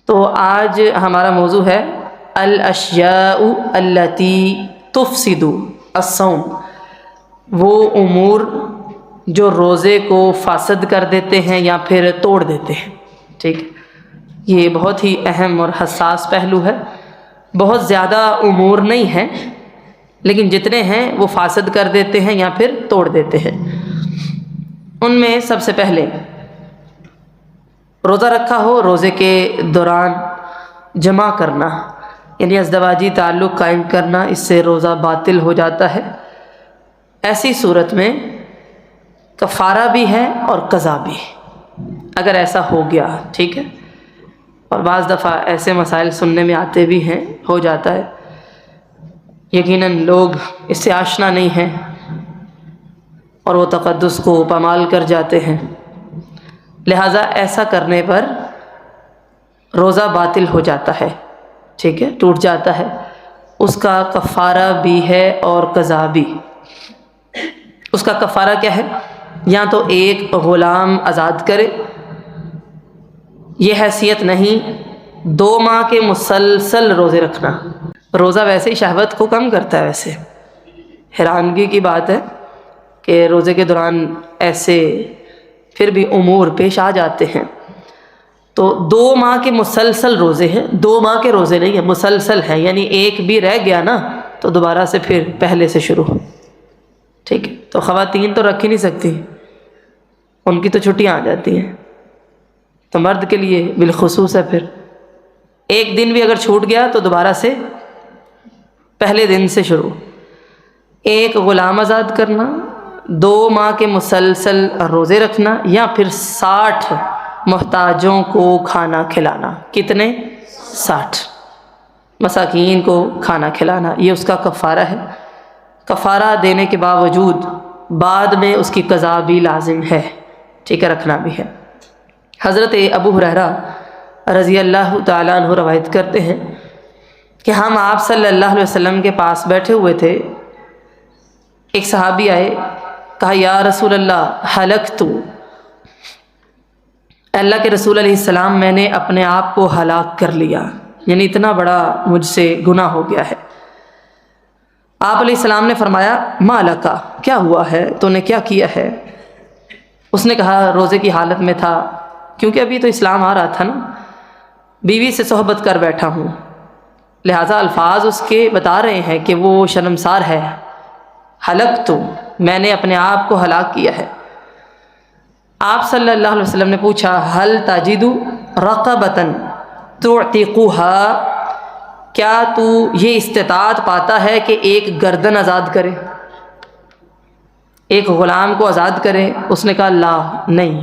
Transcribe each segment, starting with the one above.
تو آج ہمارا موضوع ہے الاشیاء التی تفسد الصوم، وہ امور جو روزے کو فاسد کر دیتے ہیں یا پھر توڑ دیتے ہیں. ٹھیک، یہ بہت ہی اہم اور حساس پہلو ہے. بہت زیادہ امور نہیں ہیں، لیکن جتنے ہیں وہ فاسد کر دیتے ہیں یا پھر توڑ دیتے ہیں. ان میں سب سے پہلے روزہ رکھا ہو، روزے کے دوران جمع کرنا، یعنی ازدواجی تعلق قائم کرنا، اس سے روزہ باطل ہو جاتا ہے. ایسی صورت میں کفارہ بھی ہے اور قضا بھی، اگر ایسا ہو گیا. ٹھیک ہے، اور بعض دفعہ ایسے مسائل سننے میں آتے بھی ہیں، ہو جاتا ہے. یقیناً لوگ اس سے آشنا نہیں ہیں اور وہ تقدس کو پامال کر جاتے ہیں، لہٰذا ایسا کرنے پر روزہ باطل ہو جاتا ہے. ٹھیک ہے، ٹوٹ جاتا ہے. اس کا کفارہ بھی ہے اور قضا بھی. اس کا کفارہ کیا ہے؟ یا تو ایک غلام آزاد کرے، یہ حیثیت نہیں 2 ماہ کے مسلسل روزے رکھنا. روزہ ویسے ہی شہوت کو کم کرتا ہے. ویسے حیرانگی کی بات ہے کہ روزے کے دوران ایسے پھر بھی امور پیش آ جاتے ہیں. تو 2 ماہ کے مسلسل روزے ہیں، 2 ماہ کے روزے نہیں ہیں، مسلسل ہیں، یعنی ایک بھی رہ گیا نا تو دوبارہ سے پھر پہلے سے شروع. ٹھیک ہے، تو خواتین تو رکھ ہی نہیں سکتی، ان کی تو چھٹیاں آ جاتی ہیں. تو مرد کے لیے بالخصوص ہے. پھر ایک دن بھی اگر چھوٹ گیا تو دوبارہ سے پہلے دن سے شروع. ایک غلام آزاد کرنا، 2 ماہ کے مسلسل روزے رکھنا، یا پھر 60 محتاجوں کو کھانا کھلانا. کتنے؟ 60 مساکین کو کھانا کھلانا. یہ اس کا کفارہ ہے. کفارہ دینے کے باوجود بعد میں اس کی قضا بھی لازم ہے. ٹھیک ہے، رکھنا بھی ہے. حضرت ابو ہریرہ رضی اللہ تعالیٰ عنہ روایت کرتے ہیں کہ ہم آپ صلی اللہ علیہ وسلم کے پاس بیٹھے ہوئے تھے. ایک صحابی آئے، کہا یا رسول اللہ ہلکت، اللہ کے رسول علیہ السلام میں نے اپنے آپ کو ہلاک کر لیا، یعنی اتنا بڑا مجھ سے گناہ ہو گیا ہے. آپ علیہ السلام نے فرمایا ما لکا، کیا ہوا ہے، تو نے کیا کیا ہے؟ اس نے کہا روزے کی حالت میں تھا، کیونکہ ابھی تو اسلام آ رہا تھا نا، بیوی سے صحبت کر بیٹھا ہوں، لہٰذا الفاظ اس کے بتا رہے ہیں کہ وہ شرمسار ہے. ہلکت، میں نے اپنے آپ کو ہلاک کیا ہے. آپ صلی اللہ علیہ وسلم نے پوچھا هل تجد رقبۃ تعتقها، کیا تو یہ استطاعت پاتا ہے کہ ایک گردن آزاد کرے، ایک غلام کو آزاد کرے؟ اس نے کہا لا، نہیں،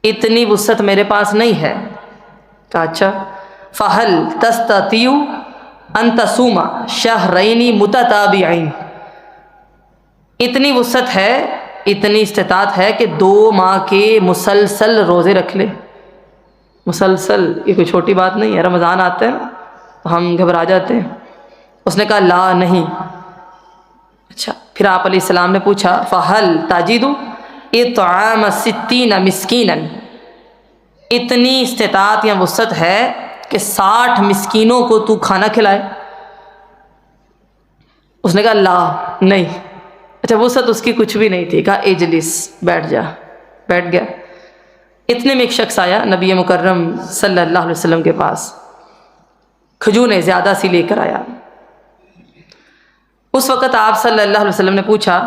اتنی وسعت میرے پاس نہیں ہے. کہا اچھا، فہل تستطیع ان تصوم شہرین متتابعین، اتنی وسعت ہے، اتنی استطاعت ہے کہ 2 ماہ کے مسلسل روزے رکھ لے. مسلسل یہ کوئی چھوٹی بات نہیں ہے. رمضان آتا ہے نا تو ہم گھبرا جاتے ہیں. اس نے کہا لا، نہیں. اچھا، پھر آپ علیہ السلام نے پوچھا فہل تجد اطعام 60 مسکینا، اتنی استطاعت یا وسعت ہے کہ 60 مسکینوں کو تو کھانا کھلائے؟ اس نے کہا لا، نہیں. اچھا، وسعت اس کی کچھ بھی نہیں تھی. کہا اجلس، بیٹھ جا. بیٹھ گیا. اتنے میں ایک شخص آیا نبی مکرم صلی اللہ علیہ وسلم کے پاس، کھجوریں زیادہ سی لے کر آیا. اس وقت آپ صلی اللہ علیہ وسلم نے پوچھا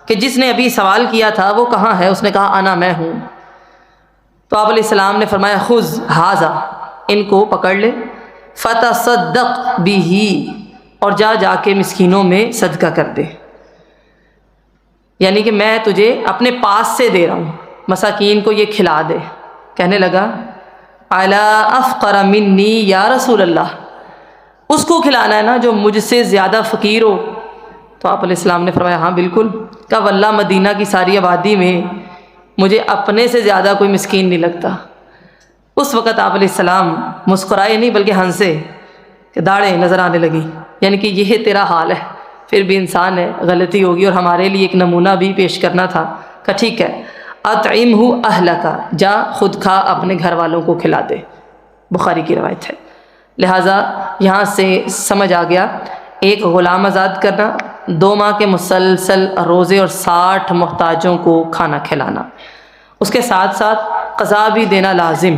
کہ جس نے ابھی سوال کیا تھا وہ کہاں ہے؟ اس نے کہا انا، میں ہوں. تو آپ علیہ السلام نے فرمایا خذ ھذا، ان کو پکڑ لے، فتصدق بہ، اور جا کے مسکینوں میں صدقہ کر دے. یعنی کہ میں تجھے اپنے پاس سے دے رہا ہوں، مساکین کو یہ کھلا دے. کہنے لگا الا افقر منی یا رسول اللہ، اس کو کھلانا ہے نا جو مجھ سے زیادہ فقیر ہو. تو آپ علیہ السلام نے فرمایا ہاں بالکل. کہا واللہ مدینہ کی ساری آبادی میں مجھے اپنے سے زیادہ کوئی مسکین نہیں لگتا. اس وقت آپ علیہ السلام مسکرائے نہیں بلکہ ہنسے کہ داڑھیں نظر آنے لگی، یعنی کہ یہ تیرا حال ہے. پھر بھی انسان ہے، غلطی ہوگی، اور ہمارے لیے ایک نمونہ بھی پیش کرنا تھا. کہا ٹھیک ہے، اطعمہ اہلک، جا خود کھا، اپنے گھر والوں کو کھلا دے. بخاری کی روایت ہے۔ لہٰذا یہاں سے سمجھ آ گیا، ایک غلام آزاد کرنا، 2 ماہ کے مسلسل روزے اور 60 محتاجوں کو کھانا کھلانا، اس کے ساتھ ساتھ قضا بھی دینا لازم۔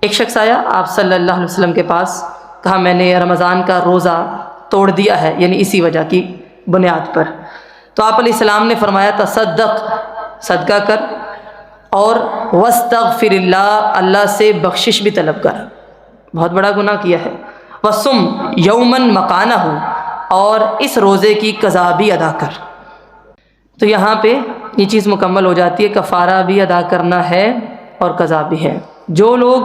ایک شخص آیا آپ صلی اللہ علیہ وسلم کے پاس، کہا میں نے رمضان کا روزہ توڑ دیا ہے، یعنی اسی وجہ کی بنیاد پر۔ تو آپ علیہ السلام نے فرمایا تصدق، صدقہ کر، اور واستغفر اللہ، اللہ سے بخشش بھی طلب کر، بہت بڑا گناہ کیا ہے۔ وصم یومن مکانہ، اور اس روزے کی قضا بھی ادا کر۔ تو یہاں پہ یہ چیز مکمل ہو جاتی ہے، کفارہ بھی ادا کرنا ہے اور قضا بھی ہے۔ جو لوگ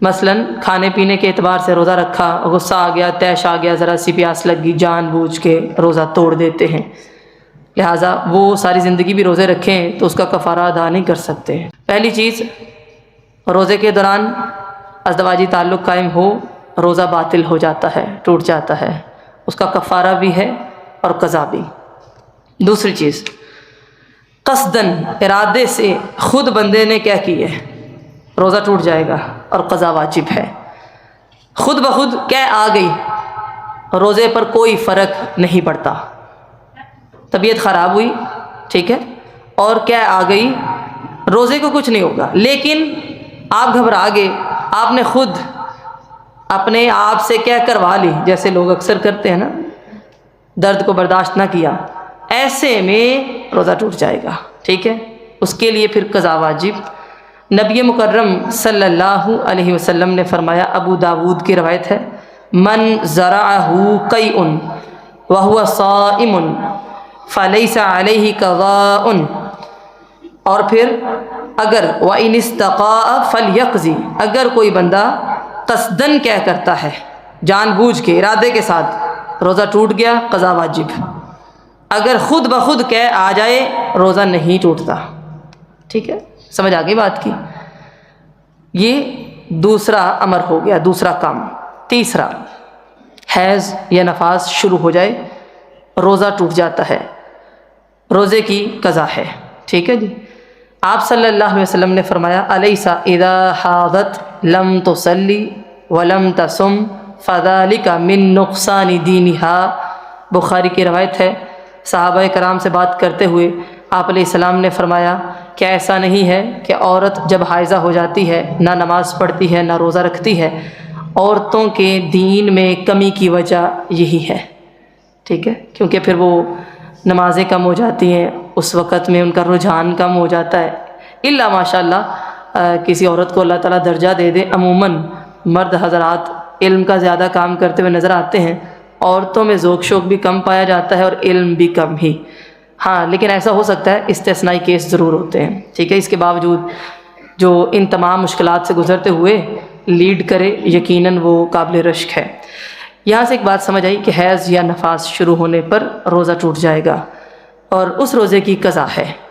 مثلا کھانے پینے کے اعتبار سے روزہ رکھا، غصہ آ گیا، طیش آ گیا، ذرا سی پیاس لگ گئی، جان بوجھ کے روزہ توڑ دیتے ہیں، لہٰذا وہ ساری زندگی بھی روزے رکھیں تو اس کا کفارہ ادا نہیں کر سکتے۔ پہلی چیز، روزے کے دوران ازدواجی تعلق قائم ہو، روزہ باطل ہو جاتا ہے، ٹوٹ جاتا ہے، اس کا کفارہ بھی ہے اور قضا بھی۔ دوسری چیز، قصداً، ارادے سے خود بندے نے کیا کی ہے، روزہ ٹوٹ جائے گا اور قضا واجب ہے۔ خود بخود کیا آ گئی، روزے پر کوئی فرق نہیں پڑتا، طبیعت خراب ہوئی، ٹھیک ہے، اور کیا آ گئی، روزے کو کچھ نہیں ہوگا، لیکن آپ گھبرا گئے، آپ نے خود اپنے آپ سے کیا کروا لی، جیسے لوگ اکثر کرتے ہیں نا، درد کو برداشت نہ کیا، ایسے میں روزہ ٹوٹ جائے گا، ٹھیک ہے، اس کے لیے پھر قضا واجب۔ نبی مکرم صلی اللہ علیہ وسلم نے فرمایا، ابو داود کی روایت ہے، من زرعہ قیء وہو صائم فلیس علیہ قضاء، اور پھر اگر وَإِنِ اسْتَقَاءَ فَلْيَقْضِ، اگر کوئی بندہ قصداً کیا کرتا ہے، جان بوجھ کے، ارادے کے ساتھ، روزہ ٹوٹ گیا، قضا واجب۔ اگر خود بخود کیا آ جائے، روزہ نہیں ٹوٹتا، ٹھیک ہے، سمجھ آ گئی بات کی۔ یہ دوسرا امر ہو گیا، دوسرا کام۔ تیسرا، حیض یا نفاس شروع ہو جائے، روزہ ٹوٹ جاتا ہے، روزے کی قضا ہے، ٹھیک ہے جی۔ آپ صلی اللہ علیہ وسلم نے فرمایا، الیس اذا حاضت لم تصلی ولم تصم فذلک من نقصان دینہا، بخاری کی روایت ہے۔ صحابہ کرام سے بات کرتے ہوئے آپ علیہ السلام نے فرمایا، کیا ایسا نہیں ہے کہ عورت جب حائضہ ہو جاتی ہے، نہ نماز پڑھتی ہے، نہ روزہ رکھتی ہے، عورتوں کے دین میں کمی کی وجہ یہی ہے، ٹھیک ہے، کیونکہ پھر وہ نمازیں کم ہو جاتی ہیں، اس وقت میں ان کا رجحان کم ہو جاتا ہے، الا ماشاء اللہ کسی عورت کو اللہ تعالیٰ درجہ دے دے۔ عموماً مرد حضرات علم کا زیادہ کام کرتے ہوئے نظر آتے ہیں، عورتوں میں ذوق شوق بھی کم پایا جاتا ہے اور علم بھی کم ہی، ہاں، لیکن ایسا ہو سکتا ہے، استثنائی کیس ضرور ہوتے ہیں، ٹھیک ہے۔ اس کے باوجود جو ان تمام مشکلات سے گزرتے ہوئے لیڈ کرے، یقیناً وہ قابل رشک ہے۔ یہاں سے ایک بات سمجھ آئی کہ حیض یا نفاس شروع ہونے پر روزہ ٹوٹ جائے گا اور اس روزے کی قضا ہے۔